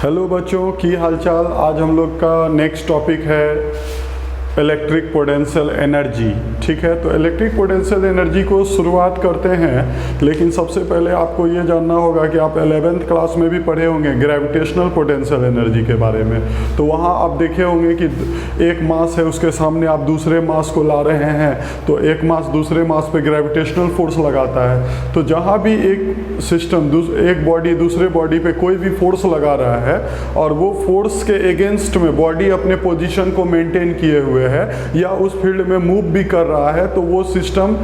Hello बच्चों की हालचाल। आज हम लोग का नेक्स्ट टॉपिक है इलेक्ट्रिक पोटेंशियल एनर्जी। ठीक है, तो इलेक्ट्रिक पोटेंशियल एनर्जी को शुरुआत करते हैं, लेकिन सबसे पहले आपको ये जानना होगा कि आप 11th क्लास में भी पढ़े होंगे ग्रेविटेशनल पोटेंशियल एनर्जी के बारे में। तो वहाँ आप देखे होंगे कि एक मास है, उसके सामने आप दूसरे मास को ला रहे हैं, तो एक मास दूसरे मास पे ग्रेविटेशनल फोर्स लगाता है। तो जहाँ भी एक सिस्टम एक बॉडी दूसरे बॉडी पे कोई भी फोर्स लगा रहा है और वो फोर्स के अगेंस्ट में बॉडी अपने पोजीशन को मेंटेन किए हुए है या उस फील्ड में मूव भी कर रहा है, तो वो सिस्टम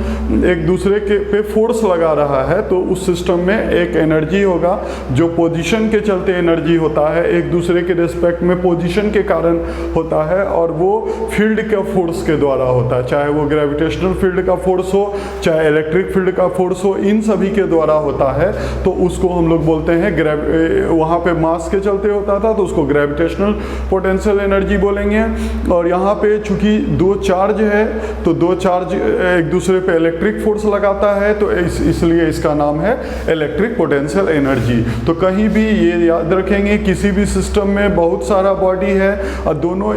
एक दूसरे के पे फोर्स लगा रहा है, तो उस सिस्टम में एक एनर्जी होगा जो पोजीशन के चलते एनर्जी होता है, एक दूसरे के रिस्पेक्ट में पोजीशन के कारण होता है, और वो फील्ड के फोर्स के द्वारा होता है, चाहे वो ग्रेविटेशनल फील्ड का फोर्स हो चाहे इलेक्ट्रिक फील्ड का फोर्स हो, इन सभी के द्वारा होता है। तो उसको हम लोग बोलते हैं वहाँ पे मास के चलते होता था तो उसको ग्रेविटेशनल पोटेंशियल एनर्जी बोलेंगे। और यहाँ पे चूंकि दो चार्ज है तो दो चार्ज एक दूसरे पे इलेक्ट्रिक फोर्स लगाता है, तो इसलिए इसका नाम है इलेक्ट्रिक पोटेंशियल एनर्जी। तो कहीं भी ये याद रखेंगे, किसी भी सिस्टम में बहुत सारा बॉडी है और दोनों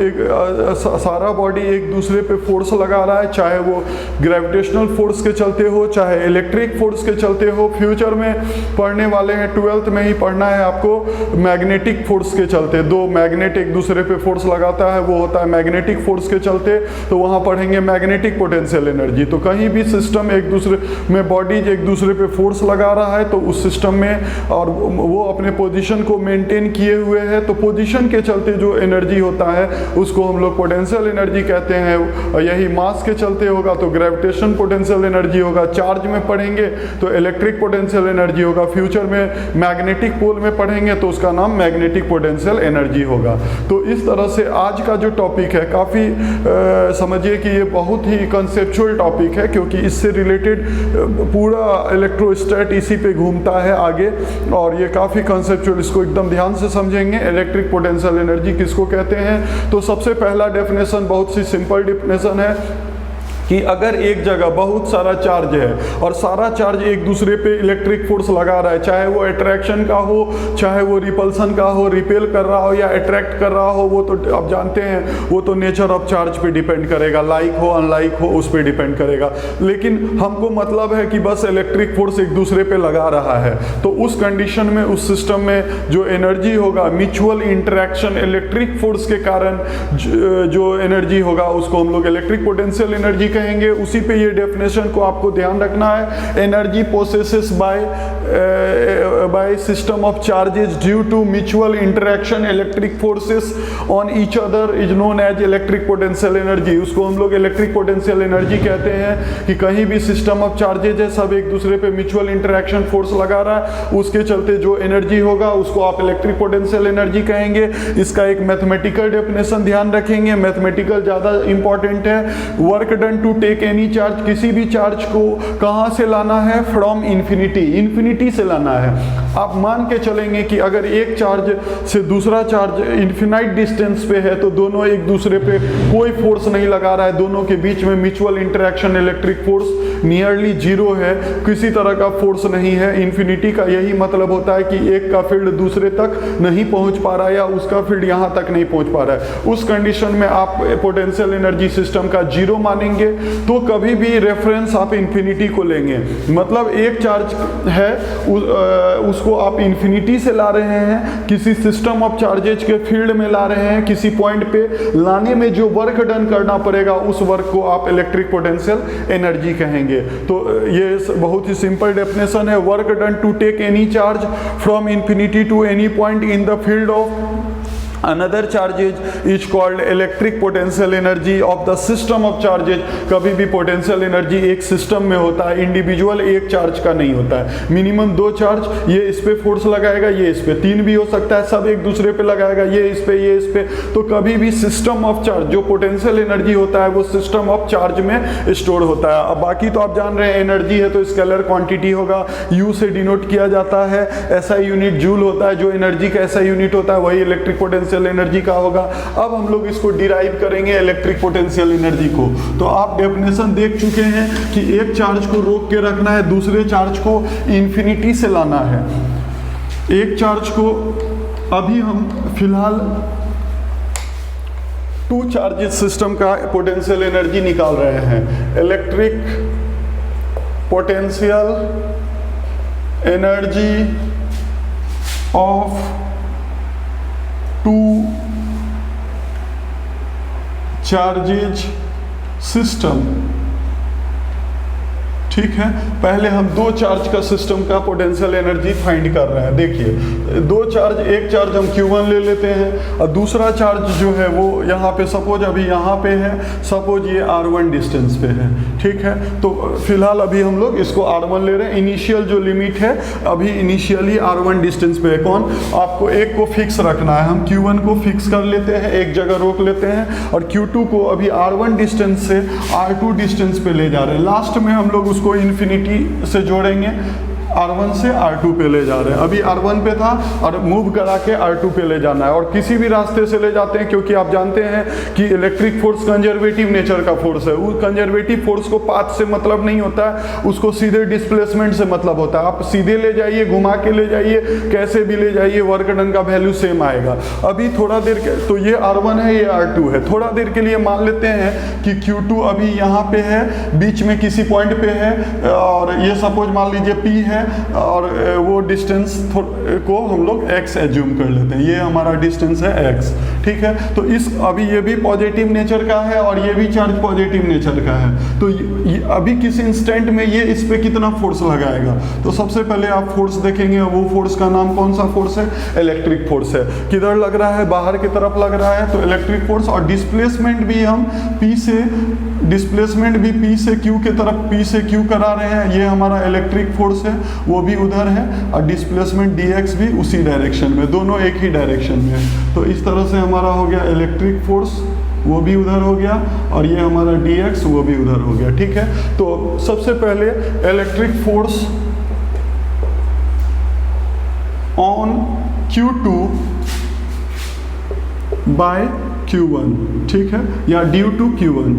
सारा बॉडी एक दूसरे पे फोर्स लगा रहा है, चाहे वो ग्रेविटेशनल फोर्स के चलते हो चाहे इलेक्ट्रिक फोर्स के चलते हो। फ्यूचर में पढ़ने वाले हैं, 12th में ही पढ़ना है आपको, मैग्नेटिक फोर्स के चलते दो मैग्नेट एक दूसरे पे फोर्स लगाता है, वो होता है मैग्नेटिक फोर्स के चलते, तो वहाँ पढ़ेंगे मैग्नेटिक पोटेंशियल एनर्जी। तो कहीं भी सिस्टम एक दूसरे में बॉडीज एक दूसरे पे फोर्स लगा रहा है तो उस सिस्टम में और वो अपने पोजीशन को मेंटेन किए हुए है, तो पोजीशन के चलते जो एनर्जी होता है उसको हम लोग पोटेंशियल एनर्जी कहते हैं। और यही मास के चलते होगा तो ग्रेविटेशन पोटेंशियल एनर्जी होगा, चार्ज में पढ़ेंगे तो इलेक्ट्रिक पोटेंशियल एनर्जी होगा, फ्यूचर में मैग्नेटिक पोल में पढ़ेंगे तो उसका नाम मैग्नेटिक पोटेंशियल एनर्जी होगा। तो इस तरह से आज का जो टॉपिक है काफ़ी समझिए कि ये बहुत ही कंसेप्चुअल टॉपिक है, क्योंकि इससे रिलेटेड पूरा इलेक्ट्रोस्टैट इसी पे घूमता है आगे, और ये काफ़ी कंसेप्चुअल, इसको एकदम ध्यान से समझेंगे। इलेक्ट्रिक पोटेंशियल एनर्जी किसको कहते हैं? तो सबसे पहला डेफिनेशन बहुत सी सिंपल डेफिनेशन है कि अगर एक जगह बहुत सारा चार्ज है और सारा चार्ज एक दूसरे पे इलेक्ट्रिक फोर्स लगा रहा है, चाहे वो अट्रैक्शन का हो चाहे वो रिपल्सन का हो, रिपेल कर रहा हो या अट्रैक्ट कर रहा हो, वो तो आप जानते हैं वो तो नेचर ऑफ चार्ज पे डिपेंड करेगा, लाइक हो अनलाइक हो उस पर डिपेंड करेगा। लेकिन हमको मतलब है कि बस इलेक्ट्रिक फोर्स एक दूसरे पे लगा रहा है, तो उस कंडीशन में उस सिस्टम में जो एनर्जी होगा म्यूचुअल इंटरेक्शन इलेक्ट्रिक फोर्स के कारण जो एनर्जी होगा उसको हम लोग इलेक्ट्रिक पोटेंशियल एनर्जी कहेंगे। उसी पे ये डेफिनेशन को आपको ध्यान रखना है। Energy possesses by system of charges due to mutual interaction electric forces on each other is known as electric potential energy. उसको हम लोग इलेक्ट्रिक पोटेंशियल एनर्जी कहते हैं कि कहीं भी सिस्टम ऑफ चार्जेज है, सब एक दूसरे पे म्यूचुअल इंटरेक्शन फोर्स लगा रहा है, उसके चलते जो एनर्जी होगा उसको आप इलेक्ट्रिक पोटेंशियल एनर्जी कहेंगे। इसका एक मैथमेटिकल डेफिनेशन ध्यान रखेंगे, मैथमेटिकल ज़्यादा इंपॉर्टेंट है। Work done to take any charge, किसी भी चार्ज को कहां से लाना है? फ्रॉम इन्फिनिटी, इन्फिनिटी से लाना है। आप मान के चलेंगे कि अगर एक चार्ज से दूसरा चार्ज इन्फिनाइट डिस्टेंस पे है तो दोनों एक दूसरे पे कोई फोर्स नहीं लगा रहा है, दोनों के बीच में mutual interaction electric force nearly zero है, किसी तरह का फोर्स नहीं है। इन्फिनिटी का यही मतलब होता है कि एक का फील्ड दूसरे तक नहीं पहुंच पा रहा है या उसका फील्ड यहां तक नहीं पहुंच पा रहा है। उस कंडीशन में आप पोटेंशियल एनर्जी सिस्टम का जीरो मानेंगे, तो कभी भी रेफरेंस आप इन्फिनिटी को लेंगे। मतलब एक चार्ज है उसको आप इन्फिनिटी से ला रहे हैं, किसी सिस्टम ऑफ चार्जेज के फील्ड में ला रहे हैं, किसी पॉइंट पे लाने में जो वर्क डन करना पड़ेगा उस वर्क को आप इलेक्ट्रिक पोटेंशियल एनर्जी कहेंगे। तो ये बहुत ही सिंपल डेफिनेशन है। Work done to take any charge from infinity to any point in the field of another charges is called electric potential energy of the system of charges. कभी भी potential energy एक system में होता है, individual एक charge का नहीं होता है। मिनिमम दो चार्ज, ये इस पे फोर्स लगाएगा, ये इस पे, तीन भी हो सकता है, सब एक दूसरे पे लगाएगा, ये इस पे ये इस पे। तो कभी भी सिस्टम ऑफ चार्ज जो पोटेंशियल एनर्जी होता है वो सिस्टम ऑफ चार्ज में स्टोर होता है। अब बाकी तो आप जान रहे हैं एनर्जी है तो स्केलर क्वांटिटी होगा, यू से डिनोट किया जाता है, ऐसा यूनिट जूल होता है, जो एनर्जी का ऐसा यूनिट होता है वही इलेक्ट्रिक पोटेंशियल एनर्जी का होगा। अब हम लोग इसको डिराइव करेंगे इलेक्ट्रिक पोटेंशियल एनर्जी को। तो आप डेफिनेशन देख चुके हैं कि एक चार्ज को रोक के रखना है, दूसरे चार्ज को इन्फिनिटी से लाना है। एक चार्ज को अभी हम फिलहाल टू चार्जेस सिस्टम का पोटेंशियल एनर्जी निकाल रहे हैं। Electric potential energy of two charges system, ठीक है। पहले हम दो चार्ज का सिस्टम का पोटेंशियल एनर्जी फाइंड कर रहे हैं। देखिए दो चार्ज, एक चार्ज हम Q1 ले लेते हैं और दूसरा चार्ज जो है वो यहाँ पे सपोज अभी यहाँ पे है, सपोज ये R1 डिस्टेंस पे है, ठीक है। तो फिलहाल अभी हम लोग इसको R1 ले रहे हैं। इनिशियल जो लिमिट है अभी इनिशियली R1 डिस्टेंस पे है। कौन? आपको एक को फिक्स रखना है। हम Q1 को फिक्स कर लेते हैं, एक जगह रोक लेते हैं और Q2 को अभी R1 डिस्टेंस से R2 डिस्टेंस पे ले जा रहे हैं। लास्ट में हम लोग को इन्फिनिटी से जोड़ेंगे, R1 से R2 पे ले जा रहे हैं। अभी R1 पे था और मूव करा के R2 पे ले जाना है और किसी भी रास्ते से ले जाते हैं, क्योंकि आप जानते हैं कि इलेक्ट्रिक फोर्स कंजर्वेटिव नेचर का फोर्स है। उस कंजर्वेटिव फोर्स को पाथ से मतलब नहीं होता है, उसको सीधे डिस्प्लेसमेंट से मतलब होता है। आप सीधे ले जाइए, घुमा के ले जाइए, कैसे भी ले जाइए, वर्क डन का वैल्यू सेम आएगा। अभी थोड़ा देर के तो ये R1 है, ये R2 है। थोड़ा देर के लिए मान लेते हैं कि Q2 अभी यहाँ पे है, बीच में किसी पॉइंट पे है और ये सपोज मान लीजिए P है और वो डिस्टेंस को हम लोग x एज्यूम कर लेते हैं। ये हमारा डिस्टेंस है x, ठीक है। तो इस अभी ये भी पॉजिटिव नेचर का है और ये भी चार्ज पॉजिटिव नेचर का है। तो अभी किस इंस्टेंट में ये इस पे कितना फोर्स लगाएगा? तो सबसे पहले आप फोर्स देखेंगे, वो फोर्स का नाम कौन सा फोर्स है? इलेक्ट्रिक फोर्स है। किधर लग रहा है? बाहर की तरफ लग रहा है, तो इलेक्ट्रिक फोर्स। और डिस्प्लेसमेंट भी हम P से, डिस्प्लेसमेंट भी P से Q के तरफ, P से Q करा रहे हैं। ये हमारा इलेक्ट्रिक फोर्स है, वो भी उधर है और डिस्प्लेसमेंट dx भी उसी डायरेक्शन में, दोनों एक ही डायरेक्शन में है। तो इस तरह से हमारा हो गया इलेक्ट्रिक फोर्स, वो भी उधर हो गया और ये हमारा dx वो भी उधर हो गया, ठीक है। तो सबसे पहले electric force on Q2 bye Q1, ठीक है, या ड्यू टू Q1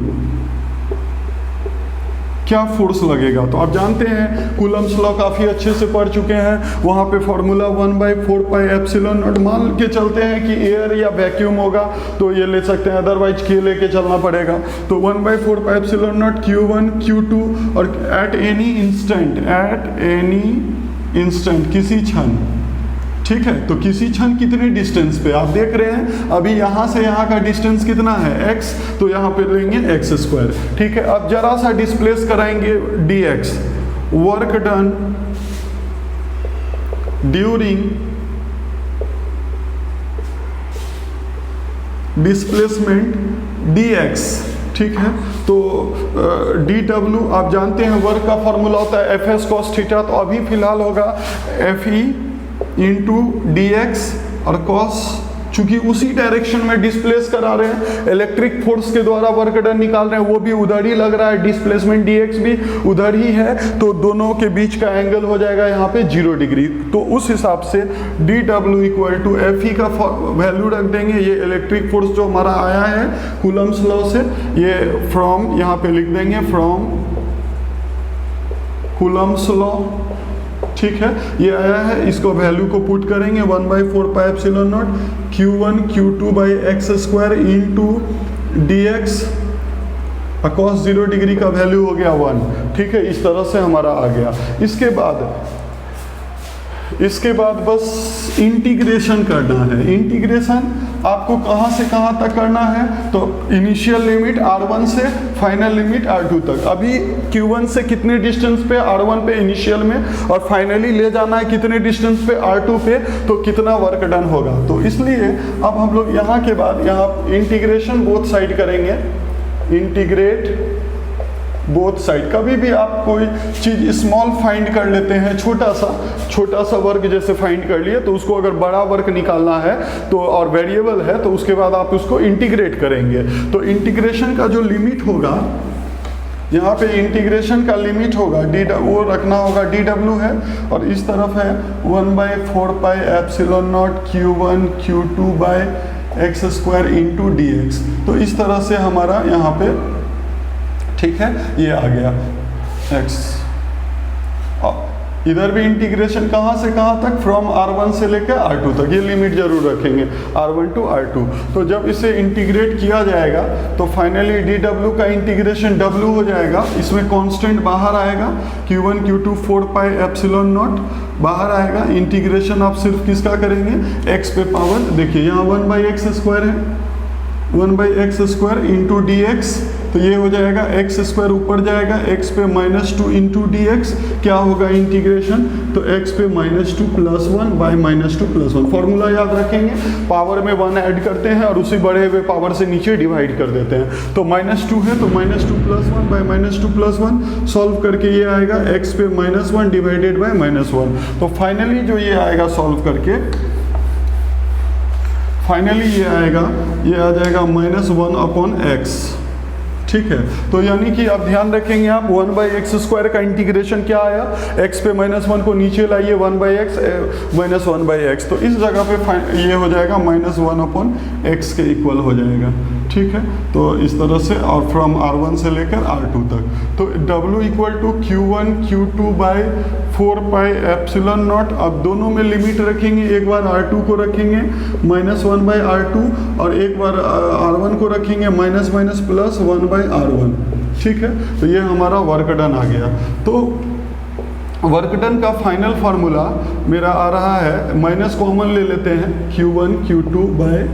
क्या फोर्स लगेगा? तो आप जानते हैं कूलम्स लॉ काफ़ी अच्छे से पढ़ चुके हैं। वहाँ पे फॉर्मूला 1/4πε0 मान के चलते हैं कि एयर या वैक्यूम होगा तो ये ले सकते हैं, अदरवाइज के लेके चलना पड़ेगा। तो 1/4πε0 Q1 Q2 और एट एनी इंस्टेंट किसी क्षण, ठीक है। तो किसी क्षण कितने डिस्टेंस पे आप देख रहे हैं, अभी यहाँ से यहाँ का डिस्टेंस कितना है x, तो यहाँ पे लेंगे x², ठीक है। अब जरा सा डिस्प्लेस कराएंगे dx, work done during displacement dx, ठीक है। तो dw आप जानते हैं वर्क का फॉर्मूला होता है Fs cos थीटा, तो अभी फिलहाल होगा Fe इंटू dx और cos, चूंकि उसी डायरेक्शन में डिस्प्लेस करा रहे हैं, इलेक्ट्रिक फोर्स के द्वारा वर्क डन निकाल रहे हैं, वो भी उधर ही लग रहा है, डिस्प्लेसमेंट dx भी उधर ही है, तो दोनों के बीच का एंगल हो जाएगा यहाँ पे 0 डिग्री। तो उस हिसाब से dw इक्वल टू Fe का वैल्यू रख देंगे। ये इलेक्ट्रिक फोर्स जो हमारा आया है कूलम्स लॉ से, ये फ्रॉम यहाँ पे लिख देंगे, फ्रॉम कूलम्स लॉ, ठीक है। ये आया है, इसको वैल्यू को पुट करेंगे 1/4πε0 Q1 Q2 by x² into dx, cos 0 degree का वैल्यू हो गया 1, ठीक है। इस तरह से हमारा आ गया। इसके बाद बस इंटीग्रेशन करना है। इंटीग्रेशन आपको कहाँ से कहाँ तक करना है? तो इनिशियल लिमिट R1 से फाइनल लिमिट R2 तक। अभी Q1 से कितने डिस्टेंस पे? R1 पे इनिशियल में, और फाइनली ले जाना है कितने डिस्टेंस पे? R2 पे, तो कितना वर्क डन होगा। तो इसलिए अब हम लोग यहाँ के बाद यहाँ इंटीग्रेशन बोथ साइड करेंगे, इंटीग्रेट बोथ साइड। कभी भी आप कोई चीज़ स्मॉल फाइंड कर लेते हैं, छोटा सा वर्क जैसे फाइंड कर लिए, तो उसको अगर बड़ा वर्क निकालना है तो और वेरिएबल है तो उसके बाद आप उसको इंटीग्रेट करेंगे। तो इंटीग्रेशन का जो लिमिट होगा, यहाँ पे इंटीग्रेशन का लिमिट होगा वो रखना होगा, dw है और इस तरफ है 1/4πε0 Q1 Q2 bye x² into dx। तो इस तरह से हमारा यहाँ पे, ठीक है, ये आ गया x। इधर भी इंटीग्रेशन कहाँ से कहाँ तक, फ्रॉम R1 से लेकर R2 तक, ये लिमिट जरूर रखेंगे R1 टू R2। तो जब इसे इंटीग्रेट किया जाएगा तो फाइनली dw का इंटीग्रेशन w हो जाएगा, इसमें कांस्टेंट बाहर आएगा, q1 q2 4 pi epsilon not बाहर आएगा। इंटीग्रेशन आप सिर्फ किसका करेंगे, x पे पावर, देखिए यहाँ 1/x² है, 1/x² इंटू dx, तो ये हो जाएगा x² ऊपर जाएगा, x पे -2 इंटू dx, क्या होगा इंटीग्रेशन, तो x पे -2 + 1 बाई -2 + 1। फॉर्मूला याद रखेंगे, पावर में 1 ऐड करते हैं और उसी बढ़े हुए पावर से नीचे डिवाइड कर देते हैं। तो -2 है तो -2 + 1 बाई -2 + 1, सॉल्व करके ये आएगा x पे -1 डिवाइडेड बाई -1। तो फाइनली जो ये आएगा सॉल्व करके, फाइनली ये आएगा, ये आ जाएगा -1/x, ठीक है। तो यानी कि अब ध्यान रखेंगे आप 1/x² का इंटीग्रेशन क्या आया, x पे -1 को नीचे लाइए, 1/x -1/x, तो इस जगह पे ये हो जाएगा -1/x के इक्वल हो जाएगा, ठीक है। तो इस तरह से, और फ्रॉम R1 से लेकर R2 तक, तो W = Q1 Q2 by 4 pi epsilon not. अब दोनों में लिमिट रखेंगे, एक बार R2 को रखेंगे -1/R2 और एक बार R1 को रखेंगे -1/R1, ठीक है। तो ये हमारा वर्क डन आ गया। तो वर्क डन का फाइनल फार्मूला मेरा आ रहा है, माइनस कॉमन ले लेते हैं, Q1 Q2 by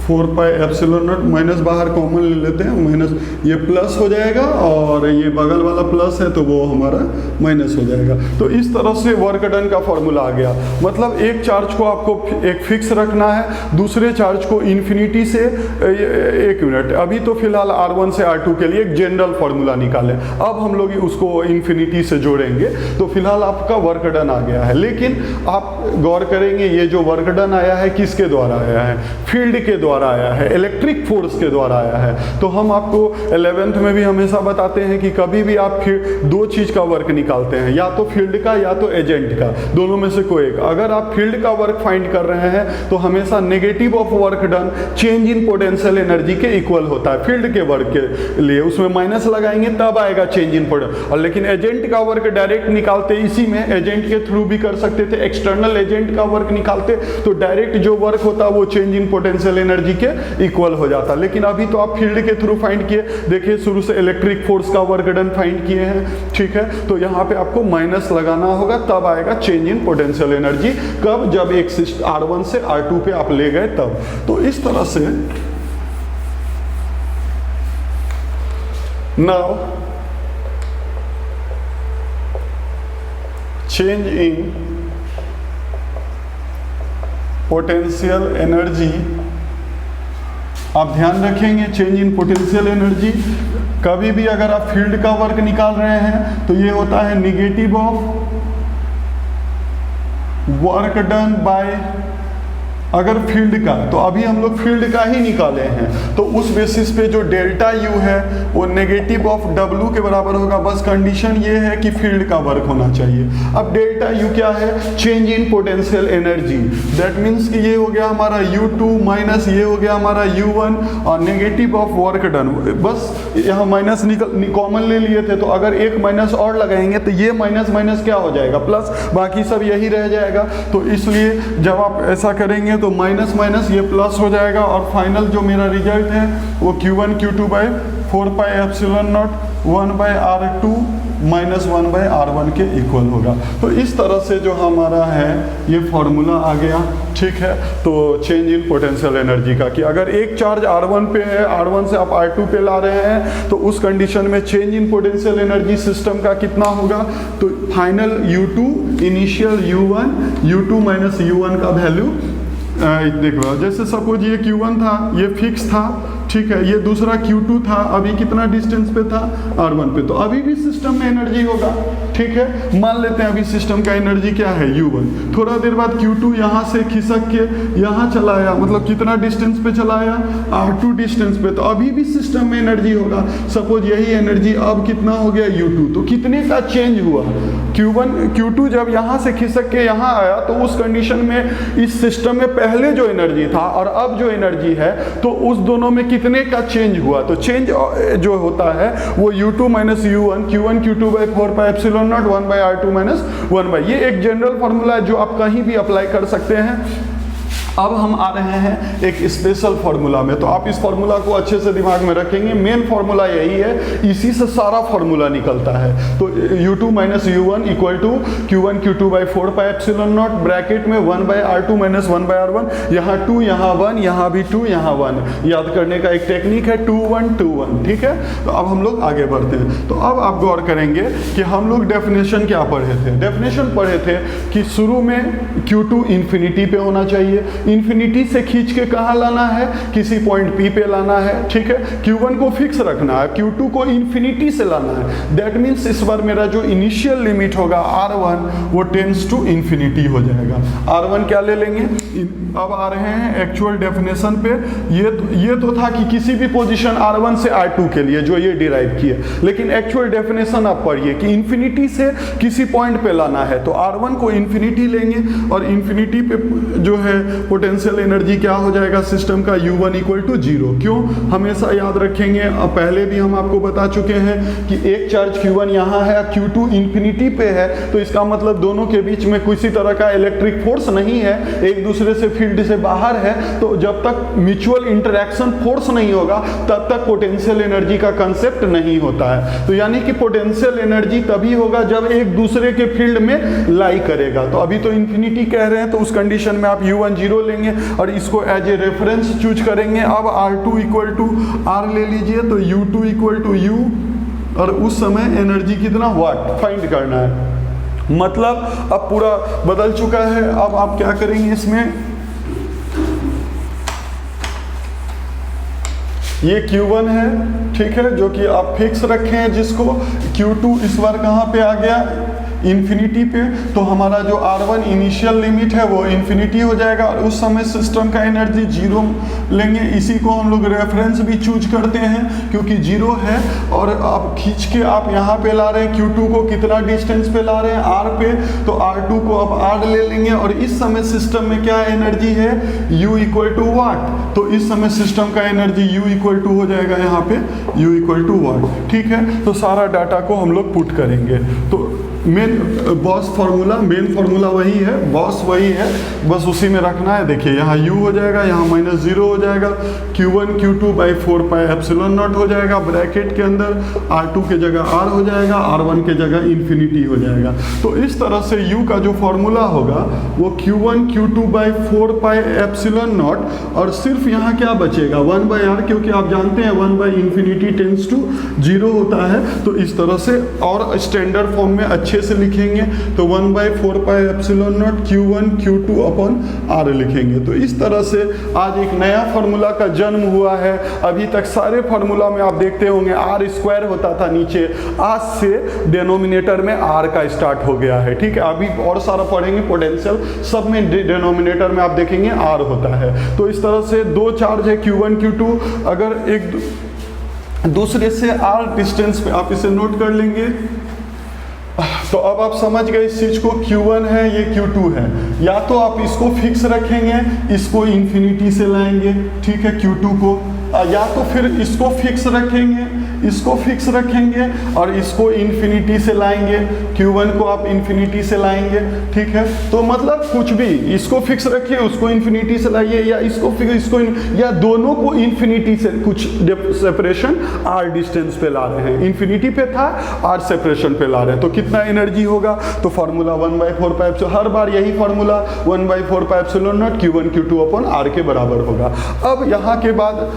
4 pi epsilon not, minus बाहर कॉमन ले लेते हैं, माइनस ये प्लस हो जाएगा और ये बगल वाला प्लस है तो वो हमारा माइनस हो जाएगा। तो इस तरह से वर्क डन का फॉर्मूला आ गया। मतलब एक चार्ज को आपको एक फिक्स रखना है, दूसरे चार्ज को इन्फिनिटी से, एक मिनट, अभी तो फिलहाल R1 से R2 के लिए एक जनरल फार्मूला निकालें, अब हम लोग उसको इन्फिनिटी से जोड़ेंगे। तो फिलहाल आपका वर्क डन आ गया है, लेकिन आप गौर करेंगे ये जो वर्क डन आया है किसके द्वारा आया है, फील्ड के द्वारा आया है, इलेक्ट्रिक फोर्स के द्वारा आया है। तो हम आपको 11th में भी हमेशा बताते हैं कि कभी भी आप दो चीज का वर्क निकालते हैं, या तो फील्ड का या तो एजेंट का, दोनों में से कोई एक। अगर आप फील्ड का वर्क फाइंड कर रहे हैं तो हमेशा negative of work done change in potential energy के इक्वल होता है। फील्ड के वर्क के लिए उसमें माइनस लगाएंगे तब आएगा चेंज इन पोटेंशियल। और लेकिन एजेंट का वर्क डायरेक्ट निकालते, इसी में एजेंट के थ्रू भी कर सकते थे, एक्सटर्नल एजेंट का वर्क निकालते तो डायरेक्ट जो वर्क होता वो चेंज इन पोटेंशियल एनर्जी के इक्वल हो जाता। लेकिन अभी तो आप फील्ड के थ्रू फाइंड किए, देखिए शुरू से इलेक्ट्रिक फोर्स का वर्क डन फाइंड किए हैं, ठीक है। तो यहाँ पे आपको माइनस लगाना होगा, तब आएगा चेंज इन पोटेंशियल एनर्जी। कब, जब एक R1 से R2 पे आप ले गए तब। तो इस तरह से now change in potential energy, आप ध्यान रखेंगे चेंज इन पोटेंशियल एनर्जी, कभी भी अगर आप फील्ड का वर्क निकाल रहे हैं तो ये होता है negative of work done by, अगर फील्ड का, तो अभी हम लोग फील्ड का ही निकाले हैं, तो उस बेसिस पे जो डेल्टा यू है वो नेगेटिव ऑफ डब्ल्यू के बराबर होगा। बस कंडीशन ये है कि फील्ड का वर्क होना चाहिए। अब डेल्टा यू क्या है, change in potential energy, that means कि ये हो गया हमारा U2 माइनस ये हो गया हमारा U1 और नेगेटिव ऑफ वर्क डन। बस यहाँ माइनस कॉमन ले लिए थे, तो अगर एक माइनस और लगाएंगे तो ये माइनस माइनस क्या हो जाएगा, प्लस, बाकी सब यही रह जाएगा। तो इसलिए जब आप ऐसा करेंगे तो माइनस माइनस ये प्लस हो जाएगा, और फाइनल जो मेरा रिजल्ट है वो Q1 Q2 by 4 pi epsilon not 1/R2 minus 1/R1 के इक्वल होगा। तो इस तरह से जो हमारा है ये फॉर्मूला आ गया, ठीक है। तो चेंज इन पोटेंशियल एनर्जी का कि अगर एक चार्ज R1 पे है, R1 से आप R2 पे ला रहे हैं, तो उस कंडीशन में change in potential energy system का कितना होगा, तो final U2 initial U1, U2 minus U1 का वैल्यू देखो, जैसे सपोज ये Q1 था, ये फिक्स था, ठीक है, ये दूसरा Q2 था, अभी कितना डिस्टेंस पे था, R1 पे, तो अभी भी सिस्टम में एनर्जी होगा, ठीक है। मान लेते हैं अभी सिस्टम का एनर्जी क्या है U1, थोड़ा देर बाद Q2 यहाँ से खिसक के यहाँ चलाया, मतलब कितना डिस्टेंस पे चलाया, R2 डिस्टेंस पे, तो अभी भी सिस्टम में एनर्जी होगा। सपोज यही एनर्जी अब कितना हो गया U2, तो कितने का चेंज हुआ, Q2 जब यहाँ से खिसक के यहाँ आया तो उस कंडीशन में इस सिस्टम में पहले जो एनर्जी था और अब जो एनर्जी है, तो उस दोनों में कितने का चेंज हुआ, तो चेंज जो होता है वो U2 minus U1 Q1 Q2 by 4 pi epsilon not 1 by R2 minus 1 by, ये एक जनरल फार्मूला है जो आप कहीं भी अप्लाई कर सकते हैं। अब हम आ रहे हैं एक स्पेशल फार्मूला में, तो आप इस फार्मूला को अच्छे से दिमाग में रखेंगे। मेन फार्मूला यही है, इसी से सारा फार्मूला निकलता है। तो U2 minus U1 equal to Q1 Q2 by 4 pi epsilon naught bracket में 1 by R2 minus 1 by R1, यहाँ 2 यहाँ 1 यहाँ भी 2 यहाँ 1, याद करने का एक टेक्निक है 2 1 2 1, ठीक है। तो अब हम लोग आगे बढ़ते हैं। तो अब आप गौर करेंगे कि हम लोग डेफिनेशन क्या पढ़े थे, डेफिनेशन पढ़े थे कि शुरू में Q2 इन्फिनिटी पे होना चाहिए, इन्फिनिटी से खींच के कहाँ लाना है, किसी पॉइंट P पे लाना है, ठीक है। Q1 को फिक्स रखना है, Q2 को इन्फिनिटी से लाना है। दैट मीन्स इस बार मेरा जो इनिशियल लिमिट होगा R1 वो टेंड्स टू इन्फिनिटी हो जाएगा। R1 क्या ले लेंगे, अब आ रहे हैं एक्चुअल डेफिनेशन पे। ये तो था कि किसी भी पोजीशन R1 से R2 के लिए जो ये डिराइव किए, लेकिन एक्चुअल डेफिनेशन आप पढ़िए कि इन्फिनिटी से किसी पॉइंट पे लाना है, तो R1 को इन्फिनिटी लेंगे और इन्फिनिटी पे जो है पोटेंशियल एनर्जी क्या हो जाएगा सिस्टम का, U1 इक्वल टू 0। क्यों, हमेशा याद रखेंगे, पहले भी हम आपको बता चुके हैं कि एक चार्ज Q1 यहाँ है, Q2 इन्फिनिटी पे है, तो इसका मतलब दोनों के बीच में किसी तरह का इलेक्ट्रिक फोर्स नहीं है, एक दूसरे से फील्ड से बाहर है। तो जब तक म्यूचुअल इंटरेक्शन फोर्स नहीं होगा तब तक पोटेंशियल एनर्जी का कंसेप्ट नहीं होता है। तो यानी कि पोटेंशियल एनर्जी तभी होगा जब एक दूसरे के फील्ड में लाई करेगा। तो अभी तो इन्फिनिटी कह रहे हैं, तो उस कंडीशन में आप U1 0 लेंगे और इसको एज ए रेफरेंस चूज करेंगे। अब R2 इक्वल टू R ले लीजिए, तो U2 इक्वल टू U, और उस समय एनर्जी कितना वाट फाइंड करना है, मतलब अब पूरा बदल चुका है। अब आप क्या करेंगे, इसमें ये Q1 है, ठीक है, जो कि आप फिक्स रखे हैं, जिसको Q2 इस बार कहाँ पे आ गया, इन्फिनिटी पे। तो हमारा जो R1 इनिशियल लिमिट है वो इन्फिनिटी हो जाएगा और उस समय सिस्टम का एनर्जी 0 लेंगे। इसी को हम लोग रेफरेंस भी चूज करते हैं क्योंकि 0 है। और अब खींच के आप यहाँ पे ला रहे हैं, Q2 को कितना डिस्टेंस पे ला रहे हैं, R पे, तो R2 को अब R ले लेंगे और इस समय सिस्टम में क्या एनर्जी है, U इक्वल टू वाट। तो इस समय सिस्टम का एनर्जी U इक्वल टू हो जाएगा यहाँ पे U इक्वल टू वाट, ठीक है। तो सारा डाटा को हम लोग पुट करेंगे। तो main boss formula, main formula वही है, बॉस वही है, बस उसी में रखना है। देखिए यहाँ U हो जाएगा, यहाँ माइनस 0 हो जाएगा, Q1 Q2 by 4 pi epsilon not हो जाएगा, ब्रैकेट के अंदर R2 के जगह R हो जाएगा, R1 के जगह इन्फिनिटी हो जाएगा। तो इस तरह से U का जो फार्मूला होगा वो Q1 Q2 by 4 pi epsilon not, और सिर्फ यहाँ क्या बचेगा 1 बाई R, क्योंकि आप जानते हैं 1 बाई इन्फिनिटी टेंड्स टू 0 होता है। तो इस तरह से और स्टैंडर्ड फॉर्म में अच्छे से लिखेंगे, तो 1 by 4 pi epsilon not Q1 Q2 upon R लिखेंगे। तो इस तरह से आज एक नया फार्मूला का जन्म हुआ है। अभी तक सारे फार्मूला में आप देखते होंगे R स्क्वायर होता था नीचे, आज से डिनोमिनेटर में R का स्टार्ट हो गया है, ठीक है। अभी और सारा पढ़ेंगे पोटेंशियल, सब में डिनोमिनेटर में आप देखेंगे R होता है। तो इस तरह से दो चार्ज है Q1 Q2, अगर एक दूसरे से R डिस्टेंस पे आप इसे नोट कर लेंगे। तो अब आप समझ गए इस चीज को, Q1 है, ये Q2 है। या तो आप इसको फिक्स रखेंगे, इसको इन्फिनिटी से लाएंगे, ठीक है, Q2 को, या तो फिर इसको फिक्स रखेंगे, इसको फिक्स रखेंगे और इसको इन्फिनिटी से लाएंगे, Q1 को आप इन्फिनिटी से लाएंगे, ठीक है। तो मतलब कुछ भी, इसको फिक्स रखिए, उसको इन्फिनिटी से लाइए, या इसको फिक्स, इसको या दोनों को इन्फिनिटी से, कुछ सेपरेशन R डिस्टेंस पे ला रहे हैं, इन्फिनिटी पे था, R सेपरेशन पे ला रहे हैं। तो कितना एनर्जी होगा, तो फार्मूला 1 बाई 4 पाई, हर बार यही formula 1 by 4 pi epsilon not Q1 Q2 upon R के बराबर होगा। अब यहाँ के बाद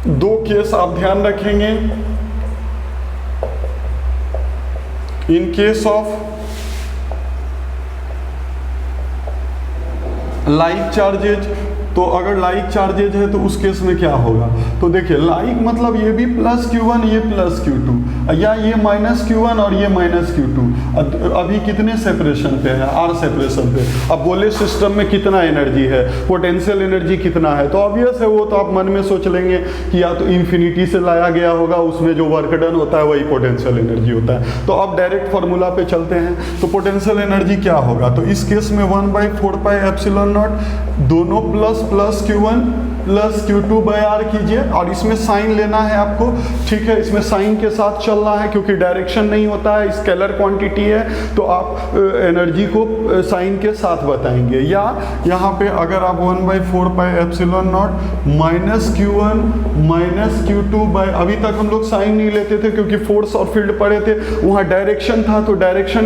दो केस आप ध्यान रखेंगे। In case of like charges, तो अगर लाइक चार्जेज है तो उस केस में क्या होगा, तो देखिए लाइक मतलब ये भी प्लस Q1 ये प्लस Q2, या ये -Q1 और ये -Q2। अभी कितने सेपरेशन पे है, R सेपरेशन पे। अब बोले सिस्टम में कितना एनर्जी है, पोटेंशियल एनर्जी कितना है, तो ऑब्वियस है वो तो आप मन में सोच लेंगे कि या तो इन्फिनिटी से लाया गया होगा, उसमें जो वर्क डन होता है वही पोटेंशियल एनर्जी होता है। तो अब डायरेक्ट फार्मूला पे चलते हैं। तो पोटेंशियल एनर्जी क्या होगा, तो इस केस में 1/4πε0 दोनों प्लस Q1 प्लस Q2/R कीजिए, और इसमें साइन लेना है आपको, ठीक है। इसमें साइन के साथ चलना है क्योंकि डायरेक्शन नहीं होता है, स्केलर क्वांटिटी है, तो आप एनर्जी को साइन के साथ बताएंगे। या यहाँ पे अगर आप 1/4πε0 -Q1 -Q2 अभी तक हम लोग साइन नहीं लेते थे क्योंकि फोर्स और फील्ड पढ़े थे, वहाँ डायरेक्शन था, तो डायरेक्शन,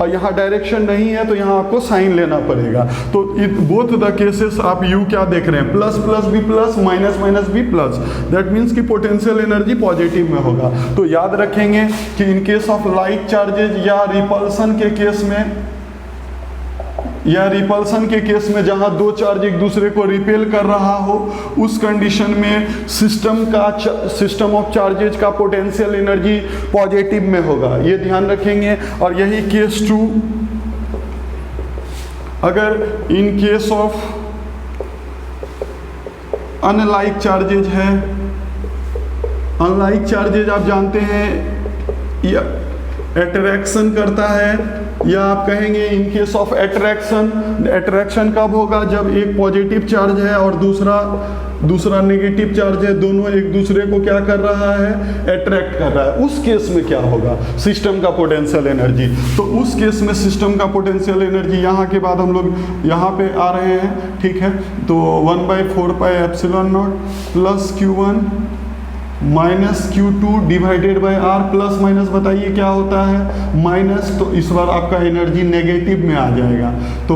यहाँ डायरेक्शन नहीं है तो यहाँ आपको साइन लेना पड़ेगा। तो बोथ द केसेस आप यू क्या देख रहे हैं, प्लस प्लस भी प्लस, माइनस माइनस भी प्लस, दैट मीन्स कि पोटेंशियल एनर्जी पॉजिटिव में होगा। तो याद रखेंगे कि in case of like charges या रिपल्सन के केस में, जहां दो चार्ज एक दूसरे को रिपेल कर रहा हो, उस कंडीशन में सिस्टम ऑफ चार्जेज का पोटेंशियल एनर्जी पॉजिटिव में होगा, ये ध्यान रखेंगे। और यही केस 2 अगर in case of unlike charges है। अनलाइक चार्जेज आप जानते हैं या अट्रैक्शन करता है, या आप कहेंगे इन केस ऑफ अट्रैक्शन कब होगा, जब एक पॉजिटिव चार्ज है और दूसरा नेगेटिव चार्ज है, दोनों एक दूसरे को क्या कर रहा है, अट्रैक्ट कर रहा है। उस केस में क्या होगा, सिस्टम का पोटेंशियल एनर्जी। तो उस केस में सिस्टम का पोटेंशियल एनर्जी, यहाँ के बाद हम लोग यहाँ पे आ रहे हैं, ठीक है। तो 1/4πε0 plus Q1 -Q2 divided by R, plus minus बताइए क्या होता है, माइनस, तो इस बार आपका एनर्जी नेगेटिव में आ जाएगा। तो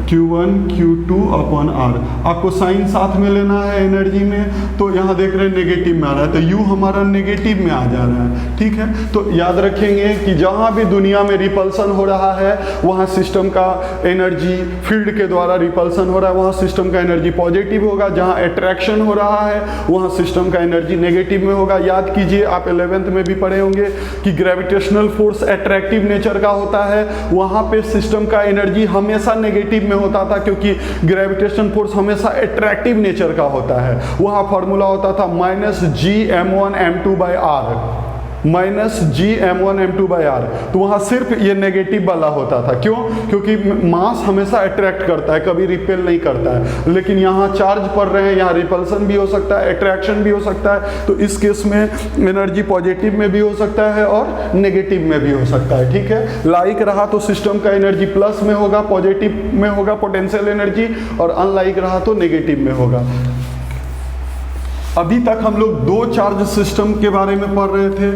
Q1 Q2 अपॉन R, आपको साइन साथ में लेना है एनर्जी में, तो यहाँ देख रहे हैं नेगेटिव में आ रहा है, तो U हमारा नेगेटिव में आ जा रहा है, ठीक है। तो याद रखेंगे कि जहाँ भी दुनिया में रिपल्सन हो रहा है, वहाँ सिस्टम का एनर्जी फील्ड के द्वारा रिपल्सन हो रहा है, वहाँ सिस्टम का एनर्जी पॉजिटिव होगा। जहाँ अट्रैक्शन हो रहा है, वहाँ सिस्टम का एनर्जी नेगेटिव में होगा। याद कीजिए, आप 11th में भी पढ़े होंगे कि ग्रेविटेशनल फोर्स अट्रैक्टिव नेचर का होता है, वहाँ पे सिस्टम का एनर्जी हमेशा नेगेटिव में होता था, क्योंकि ग्रेविटेशन फोर्स हमेशा अट्रैक्टिव नेचर का होता है। वहाँ फॉर्मूला होता था -Gm1m2/R, -Gm1m2/R। तो वहाँ सिर्फ ये नेगेटिव वाला होता था। क्यों? क्योंकि मास हमेशा अट्रैक्ट करता है, कभी रिपेल नहीं करता है। लेकिन यहाँ चार्ज पड़ रहे हैं, यहाँ रिपल्सन भी हो सकता है, अट्रैक्शन भी हो सकता है। तो इस केस में एनर्जी पॉजिटिव में भी हो सकता है और नेगेटिव में भी हो सकता है, ठीक है। लाइक रहा तो सिस्टम का एनर्जी प्लस में होगा, पॉजिटिव में होगा पोटेंशियल एनर्जी, और अनलाइक रहा तो नेगेटिव में होगा। अभी तक हम लोग दो चार्ज सिस्टम के बारे में पढ़ रहे थे।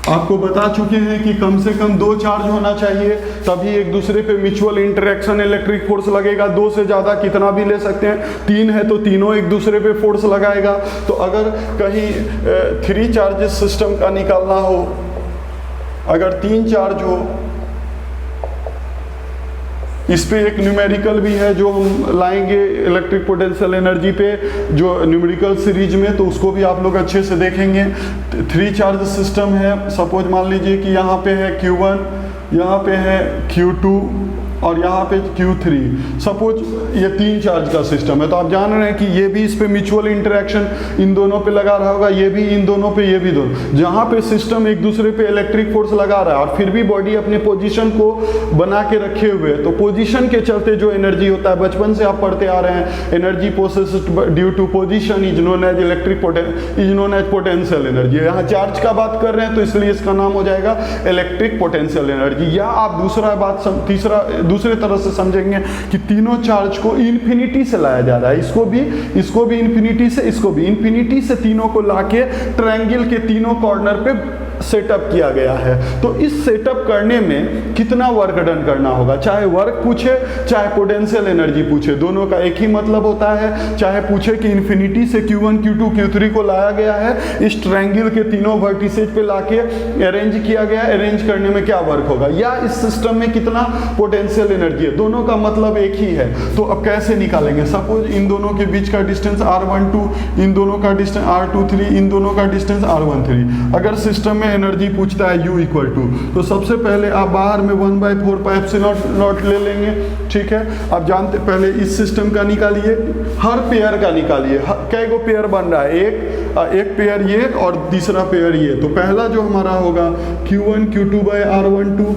आपको बता चुके हैं कि कम से कम दो चार्ज होना चाहिए, तभी एक दूसरे पे म्यूचुअल इंटरेक्शन इलेक्ट्रिक फोर्स लगेगा। दो से ज़्यादा कितना भी ले सकते हैं, तीन है तो तीनों एक दूसरे पे फोर्स लगाएगा। तो अगर कहीं 3 चार्जेस सिस्टम का निकालना हो, अगर 3 चार्ज हो, इस पे एक न्यूमेरिकल भी है जो हम लाएंगे इलेक्ट्रिक पोटेंशियल एनर्जी पे, जो न्यूमेरिकल सीरीज में, तो उसको भी आप लोग अच्छे से देखेंगे। 3 चार्ज सिस्टम है, सपोज मान लीजिए कि यहाँ पे है Q1, यहाँ पे है Q2 और यहाँ पे Q3। सपोज ये 3 चार्ज का सिस्टम है, तो आप जान रहे हैं कि ये भी इस पे म्यूचुअल इंटरेक्शन इन दोनों पे लगा रहा होगा, ये भी इन दोनों पे, ये भी दोनों। जहाँ पे सिस्टम एक दूसरे पे इलेक्ट्रिक फोर्स लगा रहा है और फिर भी बॉडी अपने पोजीशन को बना के रखे हुए है, तो पोजीशन के चलते जो एनर्जी होता है, बचपन से आप पढ़ते आ रहे हैं, energy possessed due to position is known as potential energy. यहाँ चार्ज का बात कर रहे हैं तो इसलिए इसका नाम हो जाएगा इलेक्ट्रिक पोटेंशियल एनर्जी। या आप दूसरे तरह से समझेंगे कि तीनों चार्ज को इन्फिनिटी से लाया जा रहा है, इसको भी इन्फिनिटी से, इसको भी इन्फिनिटी से, तीनों को लाके ट्रायंगल के तीनों कॉर्नर पे सेटअप किया गया है। तो इस सेटअप करने में कितना वर्क डन करना होगा, चाहे वर्क पूछे चाहे पोटेंशियल एनर्जी पूछे, दोनों का एक ही मतलब होता है। चाहे पूछे कि इन्फिनिटी से Q1 Q2 Q3 को लाया गया है, इस ट्रायंगल के तीनों वर्टिसेज पे लाके अरेंज किया गया, अरेंज करने में क्या वर्क होगा, या इस सिस्टम में कितना पोटेंशियल एनर्जी है, दोनों का मतलब एक ही है। तो अब कैसे निकालेंगे, सपोज इन दोनों के बीच का डिस्टेंस r12, इन दोनों का डिस्टेंस r23, इन दोनों का डिस्टेंस r13। अगर सिस्टम में एनर्जी पूछता है U इक्वल टू, तो सबसे पहले आप बाहर में 1/4πε0 ले लेंगे, ठीक है। आप जानते पहले इस सिस्टम का निकालिए, हर पेयर का निकालिए, कै गो पेयर बन रहा है, एक पेयर ये और तीसरा पेयर ये। तो पहला जो हमारा होगा Q1 Q2/r12,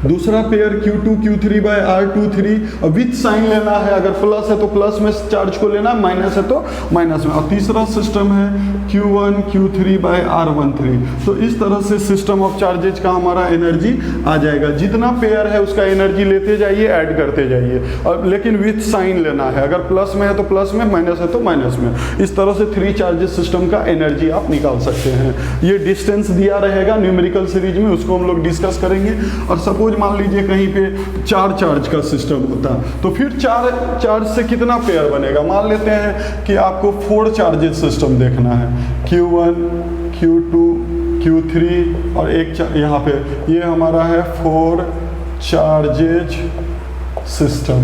दूसरा pair Q2 Q3/r23, with sign लेना है, अगर प्लस है तो प्लस में चार्ज को लेना, माइनस है तो माइनस में। और तीसरा सिस्टम है Q1 Q3/r13। तो इस तरह से सिस्टम ऑफ चार्जेज का हमारा एनर्जी आ जाएगा। जितना पेयर है उसका एनर्जी लेते जाइए, ऐड करते जाइए, और लेकिन विथ साइन लेना है, अगर प्लस में है तो प्लस में, माइनस है तो माइनस में। इस तरह से 3 चार्जेस सिस्टम का एनर्जी आप निकाल सकते हैं। ये डिस्टेंस दिया रहेगा न्यूमेरिकल सीरीज में, उसको हम लोग डिस्कस करेंगे। और सपोज मान लीजिए कहीं पे 4 चार्ज का सिस्टम होता, तो फिर 4 चार्ज से कितना पेयर बनेगा। मान लेते हैं कि आपको 4 चार्जेस सिस्टम देखना है, Q1 Q2 Q3 और एक यहाँ पे ये हमारा है 4 चार्जेज सिस्टम,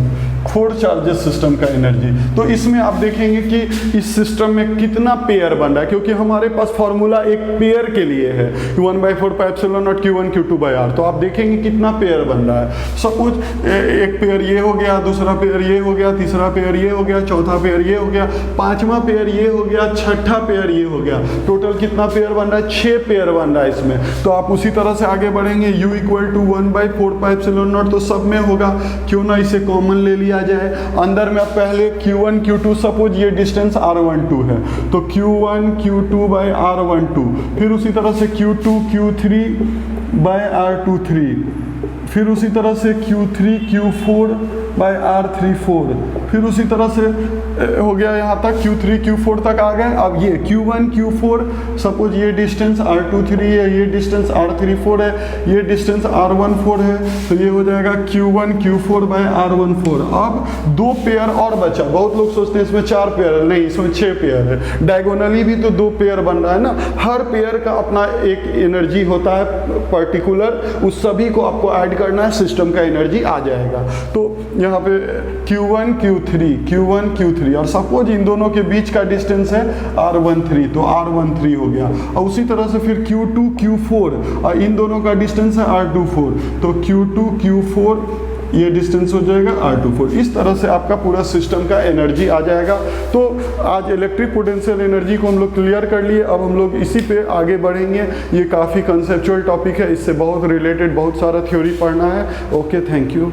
4 चार्जेस सिस्टम का एनर्जी। तो इसमें आप देखेंगे कि इस सिस्टम में कितना पेयर बन रहा है, क्योंकि हमारे पास फॉर्मूला एक पेयर के लिए है, 1/4πε0 Q1 Q2/r। तो आप देखेंगे कितना पेयर बन रहा है। सपोज एक पेयर ये हो गया, दूसरा पेयर ये हो गया, तीसरा पेयर ये हो गया, चौथा पेयर ये हो गया, पांचवा पेयर ये हो गया, छठा पेयर ये हो गया। टोटल कितना पेयर बन रहा है, 6 पेयर बन रहा है इसमें। तो आप उसी तरह से आगे बढ़ेंगे, U इक्वल टू 1/4πε0, तो सब में होगा, क्यों ना इसे कॉमन ले लिया जाए। अंदर में पहले Q1 Q2, सपोज ये डिस्टेंस r12 है, तो Q1 Q2/r12, फिर उसी तरह से Q2 Q3/r23, फिर उसी तरह से Q3 Q4/r34, फिर उसी तरह से हो गया यहाँ तक Q3 Q4 तक आ गए। अब ये Q1 Q4, सपोज ये डिस्टेंस r23 है, ये डिस्टेंस r34 है, ये डिस्टेंस r14 है, तो ये हो जाएगा Q1 Q4/r14। अब 2 पेयर और बचा। बहुत लोग सोचते हैं इसमें 4 पेयर है, नहीं, इसमें 6 पेयर है। डायगोनली भी तो 2 पेयर बन रहा है ना। हर पेयर का अपना एक एनर्जी होता है पर्टिकुलर, उस सभी को आपको ऐड करना है, सिस्टम का एनर्जी आ जाएगा। तो यहाँ पे Q1 Q3 और सपोज इन दोनों के बीच का डिस्टेंस है r13, तो r13 हो गया। और उसी तरह से फिर Q2 Q4 और इन दोनों का डिस्टेंस है r24, तो Q2 Q4 ये डिस्टेंस हो जाएगा r24। इस तरह से आपका पूरा सिस्टम का एनर्जी आ जाएगा। तो आज इलेक्ट्रिक पोटेंशियल एनर्जी को हम लोग क्लियर कर लिए। अब हम लोग इसी पे आगे बढ़ेंगे। ये काफ़ी कंसेप्चुअल टॉपिक है, इससे बहुत रिलेटेड बहुत सारा थ्योरी पढ़ना है। Okay, thank you.